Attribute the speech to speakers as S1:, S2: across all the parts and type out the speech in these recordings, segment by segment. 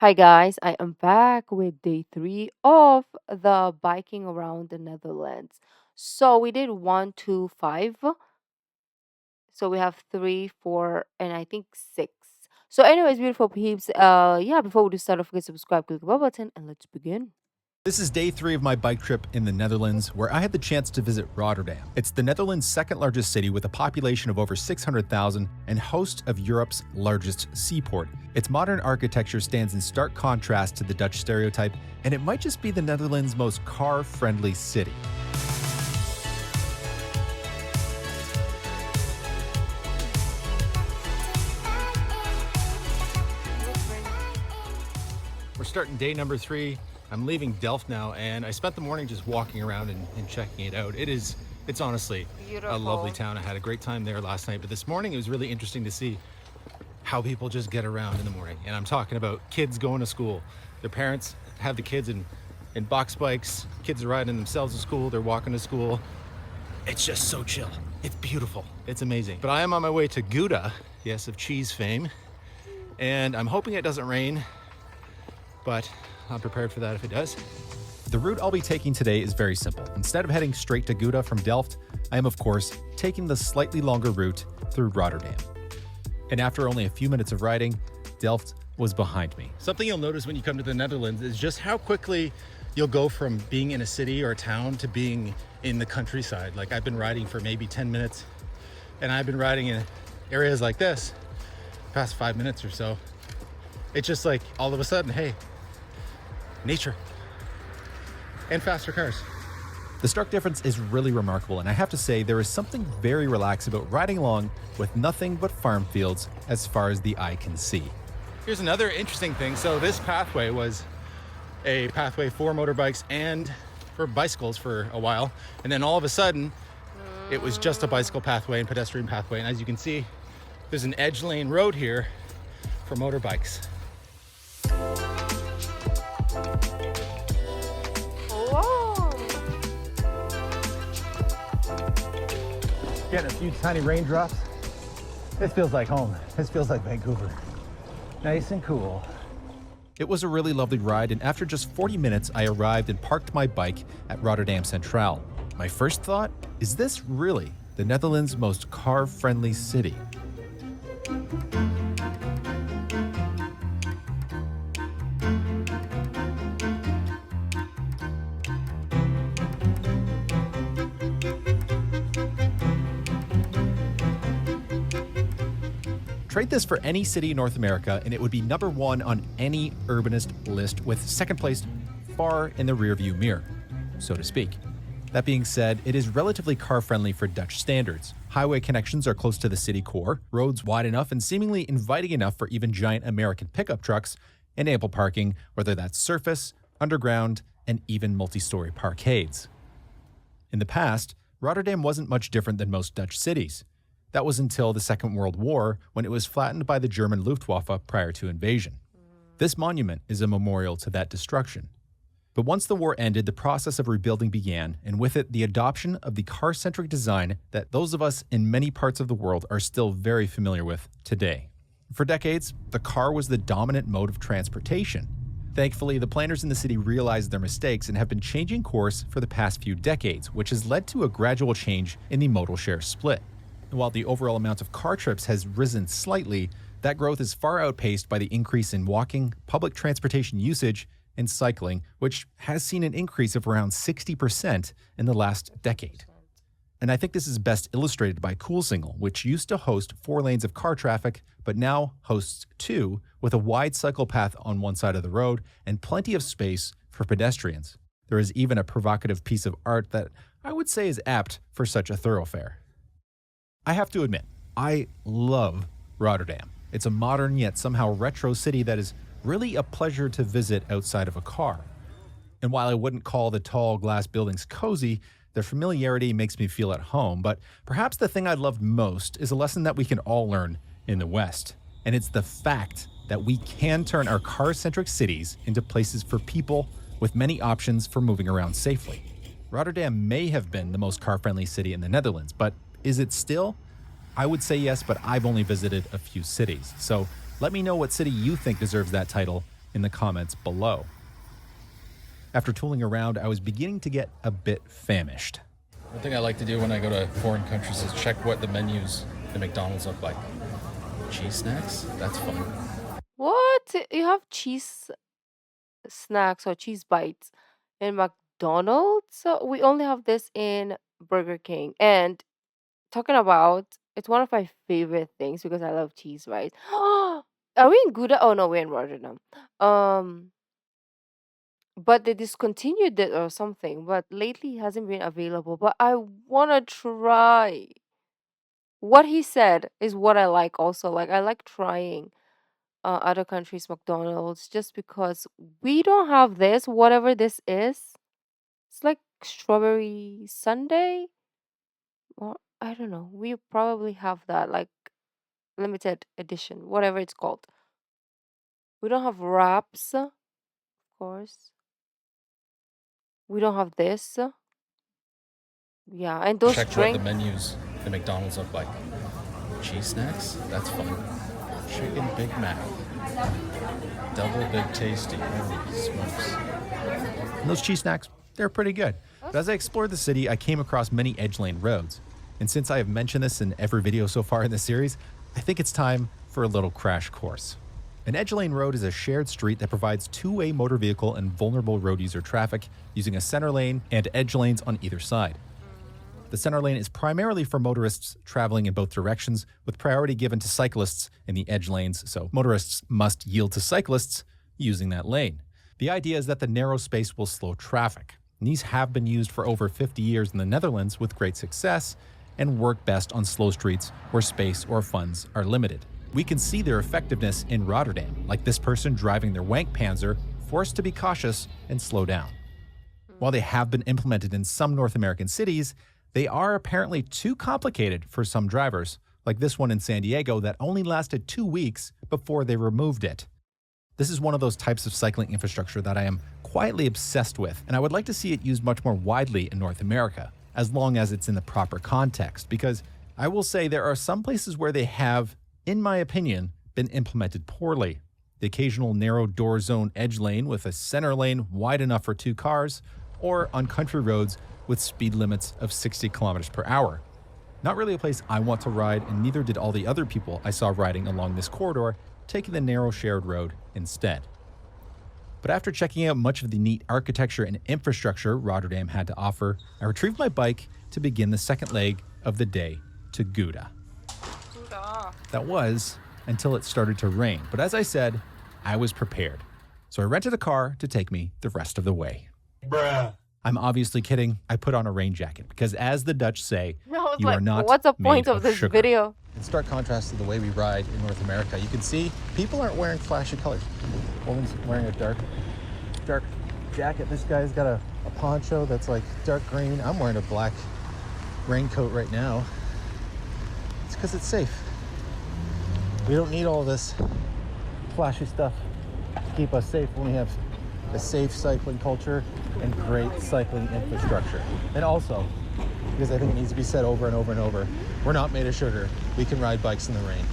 S1: Hi guys, I am back with day three of the biking around the Netherlands. So we did one, two, five. So we have three, four, and I think six. So, anyways, beautiful peeps. Yeah. Before we do start, don't forget to subscribe, click the bell button, and let's begin.
S2: This is day 3 of my bike trip in the Netherlands, where I had the chance to visit Rotterdam. It's the Netherlands' second largest city with a population of over 600,000 and host of Europe's largest seaport. Its modern architecture stands in stark contrast to the Dutch stereotype, and it might just be the Netherlands' most car-friendly city. We're starting day number 3. I'm leaving Delft now, and I spent the morning just walking around and checking it out. It's honestly a lovely
S1: Beautiful.
S2: town. I had a great time there last night, but this morning it was really interesting to see how people just get around in the morning. And I'm talking about kids going to school. Their parents have the kids in box bikes. Kids are riding themselves to school. They're walking to school. It's just so chill. It's beautiful. It's amazing. But I am on my way to Gouda, yes, of cheese fame. And I'm hoping it doesn't rain, but I'm prepared for that if it does. The route I'll be taking today is very simple. Instead of heading straight to Gouda from Delft, I am, of course, taking the slightly longer route through Rotterdam. And after only a few minutes of riding, Delft was behind me. Something you'll notice when you come to the Netherlands is just how quickly you'll go from being in a city or a town to being in the countryside. Like, I've been riding for maybe 10 minutes, and I've been riding in areas like this past 5 minutes or so. It's just like all of a sudden, hey, nature and faster cars. The stark difference is really remarkable, and I have to say there is something very relaxed about riding along with nothing but farm fields as far as the eye can see. Here's another interesting thing. So this pathway was a pathway for motorbikes and for bicycles for a while, and then all of a sudden it was just a bicycle pathway and pedestrian pathway. And as you can see, there's an edge lane road here for motorbikes.
S1: Whoa!
S2: Getting a few tiny raindrops. This feels like home. This feels like Vancouver. Nice and cool. It was a really lovely ride, and after just 40 minutes, I arrived and parked my bike at Rotterdam Centraal. My first thought, is this really the Netherlands' most car-friendly city? Trade this for any city in North America, and it would be number 1 on any urbanist list, with second place far in the rearview mirror, so to speak. That being said, it is relatively car-friendly for Dutch standards. Highway connections are close to the city core, roads wide enough and seemingly inviting enough for even giant American pickup trucks, and ample parking, whether that's surface, underground, and even multi-story parkades. In the past, Rotterdam wasn't much different than most Dutch cities. That was until the Second World War, when it was flattened by the German Luftwaffe prior to invasion. This monument is a memorial to that destruction. But once the war ended, the process of rebuilding began, and with it, the adoption of the car-centric design that those of us in many parts of the world are still very familiar with today. For decades, the car was the dominant mode of transportation. Thankfully, the planners in the city realized their mistakes and have been changing course for the past few decades, which has led to a gradual change in the modal share split. While the overall amount of car trips has risen slightly, that growth is far outpaced by the increase in walking, public transportation usage, and cycling, which has seen an increase of around 60% in the last decade. And I think this is best illustrated by Koolsingel, which used to host 4 lanes of car traffic, but now hosts 2, with a wide cycle path on one side of the road and plenty of space for pedestrians. There is even a provocative piece of art that I would say is apt for such a thoroughfare. I have to admit, I love Rotterdam. It's a modern yet somehow retro city that is really a pleasure to visit outside of a car. And while I wouldn't call the tall glass buildings cozy, their familiarity makes me feel at home. But perhaps the thing I loved most is a lesson that we can all learn in the West. And it's the fact that we can turn our car-centric cities into places for people with many options for moving around safely. Rotterdam may have been the most car-friendly city in the Netherlands, but is it still? I would say yes, but I've only visited a few cities. So let me know what city you think deserves that title in the comments below. After tooling around, I was beginning to get a bit famished.
S3: One thing I like to do when I go to foreign countries is check what the menus at McDonald's look like. Cheese snacks? That's fun.
S1: What? You have cheese snacks or cheese bites in McDonald's? So we only have this in Burger King. And talking about, it's one of my favorite things because I love cheese, right? Are we in Gouda? Oh no, we're in Rotterdam. Um, but they discontinued it or something. But lately it hasn't been available. But I wanna try. What he said is what I like also. Like I like trying other countries' McDonald's just because we don't have this, whatever this is. It's like strawberry sundae. Or I don't know. We probably have that, like limited edition, whatever it's called. We don't have wraps, of course. We don't have this. Yeah, and those
S3: Check what the
S1: drinks.
S3: menus at McDonald's look like. Cheese snacks? That's fun. Chicken Big Mac. Double Big Tasty. Holy smokes.
S2: And those cheese snacks, they're pretty good. But as I explored the city, I came across many edge lane roads. And since I have mentioned this in every video so far in this series, I think it's time for a little crash course. An edge lane road is a shared street that provides two-way motor vehicle and vulnerable road user traffic using a center lane and edge lanes on either side. The center lane is primarily for motorists traveling in both directions, with priority given to cyclists in the edge lanes, so motorists must yield to cyclists using that lane. The idea is that the narrow space will slow traffic. And these have been used for over 50 years in the Netherlands with great success and work best on slow streets where space or funds are limited. We can see their effectiveness in Rotterdam, like this person driving their wank panzer, forced to be cautious and slow down. While they have been implemented in some North American cities, they are apparently too complicated for some drivers, like this one in San Diego that only lasted 2 weeks before they removed it. This is one of those types of cycling infrastructure that I am quietly obsessed with, and I would like to see it used much more widely in North America, as long as it's in the proper context, because I will say there are some places where they have, in my opinion, been implemented poorly. The occasional narrow door zone edge lane with a center lane wide enough for 2 cars, or on country roads with speed limits of 60 kilometers per hour. Not really a place I want to ride, and neither did all the other people I saw riding along this corridor, taking the narrow shared road instead. But after checking out much of the neat architecture and infrastructure Rotterdam had to offer, I retrieved my bike to begin the second leg of the day to Gouda. That was until it started to rain, but as I said, I was prepared. So I rented a car to take me the rest of the way. Bruh. I'm obviously kidding. I put on a rain jacket because, as the Dutch say, you are not
S1: what's the point
S2: made
S1: of this
S2: sugar.
S1: video?
S2: In stark contrast to the way we ride in North America, you can see people aren't wearing flashy colors. Woman's wearing a dark jacket. This guy's got a poncho that's like dark green. I'm wearing a black raincoat right now. It's because it's safe. We don't need all this flashy stuff to keep us safe when we have a safe cycling culture and great cycling infrastructure. And also, because I think it needs to be said over and over and over, we're not made of sugar. We can ride bikes in the rain.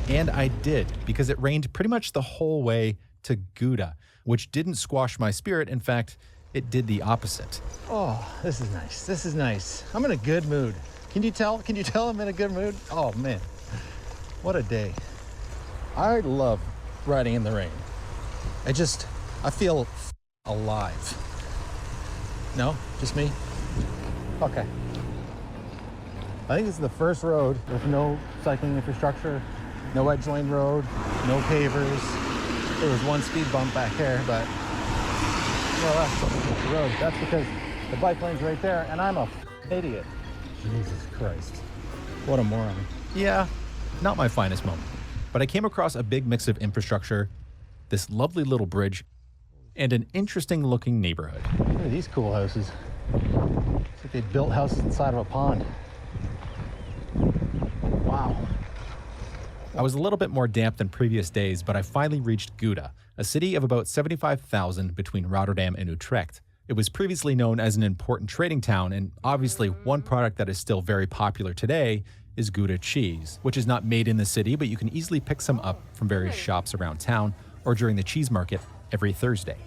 S2: And I did, because it rained pretty much the whole way to Gouda, which didn't squash my spirit. In fact, it did the opposite. Oh, this is nice. This is nice. I'm in a good mood. Can you tell? Can you tell I'm in a good mood? Oh man, what a day. I love riding in the rain. I feel alive. No? Just me? Okay. I think this is the first road with no cycling infrastructure, no edge lane road, no pavers. There was one speed bump back here, but well, that's the road. That's because the bike lane's right there, and I'm a idiot. Jesus Christ. What a moron. Yeah, not my finest moment. But I came across a big mix of infrastructure, this lovely little bridge, and an interesting looking neighborhood. Look at these cool houses. It's like they built houses inside of a pond. Wow. I was a little bit more damp than previous days, but I finally reached Gouda, a city of about 75,000 between Rotterdam and Utrecht. It was previously known as an important trading town, and obviously one product that is still very popular today is Gouda cheese, which is not made in the city, but you can easily pick some up from various shops around town or during the cheese market every Thursday.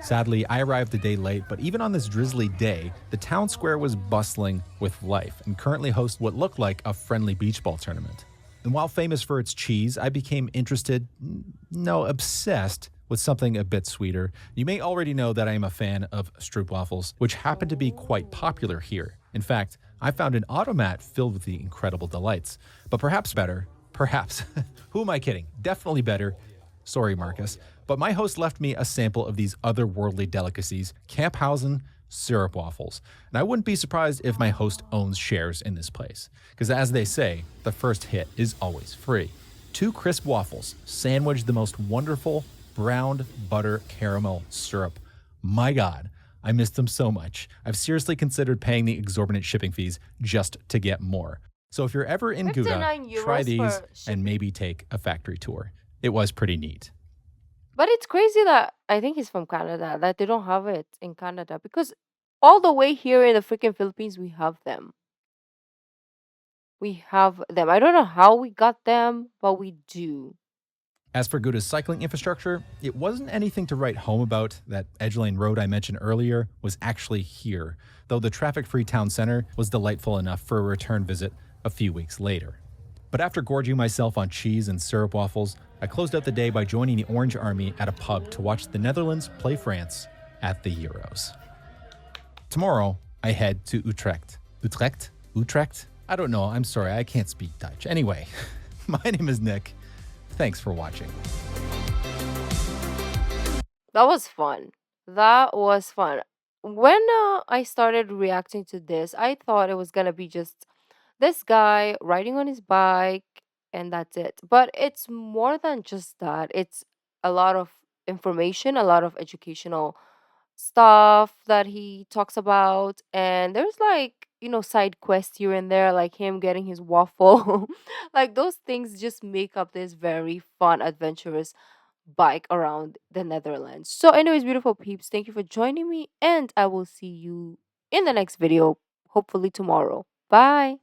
S2: Sadly, I arrived a day late, but even on this drizzly day, the town square was bustling with life and currently hosts what looked like a friendly beach ball tournament. And while famous for its cheese, I became interested, no, obsessed with something a bit sweeter. You may already know that I am a fan of stroopwafels, which happen to be quite
S1: Oh.
S2: popular here. In fact, I found an automat filled with the incredible delights. But perhaps better, perhaps, who am I kidding? Definitely better. Sorry, Marcus. But my host left me a sample of these otherworldly delicacies, kamphuisen siroopwafels. And I wouldn't be surprised if my host owns shares in this place. Because as they say, the first hit is always free. Two crisp waffles sandwich the most wonderful browned butter caramel syrup. My God, I miss them so much. I've seriously considered paying the exorbitant shipping fees just to get more. So if you're ever in Gouda,
S1: 59
S2: try
S1: euros
S2: these
S1: for
S2: and
S1: shipping.
S2: maybe take a factory tour. It was pretty neat.
S1: But it's crazy that I think he's from Canada, that they don't have it in Canada because all the way here in the freaking Philippines, we have them. We have them. I don't know how we got them, but we do.
S2: As for Gouda's cycling infrastructure, it wasn't anything to write home about. That Edgelane Road I mentioned earlier was actually here, though the traffic-free town center was delightful enough for a return visit a few weeks later. But after gorging myself on cheese and syrup waffles, I closed out the day by joining the Orange Army at a pub to watch the Netherlands play France at the Euros. Tomorrow, I head to Utrecht. Utrecht? Utrecht? I don't know. I'm sorry. I can't speak Dutch. Anyway, my name is Nick. Thanks for watching.
S1: That was fun. That was fun. When I started reacting to this, I thought it was gonna be just this guy riding on his bike and that's it. But it's more than just that. It's a lot of information, a lot of educational stuff that he talks about. And there's like, side quests here and there, like him getting his waffle. Like those things just make up this very fun, adventurous bike around the Netherlands. So, anyways, beautiful peeps, thank you for joining me, and I will see you in the next video, hopefully tomorrow. Bye.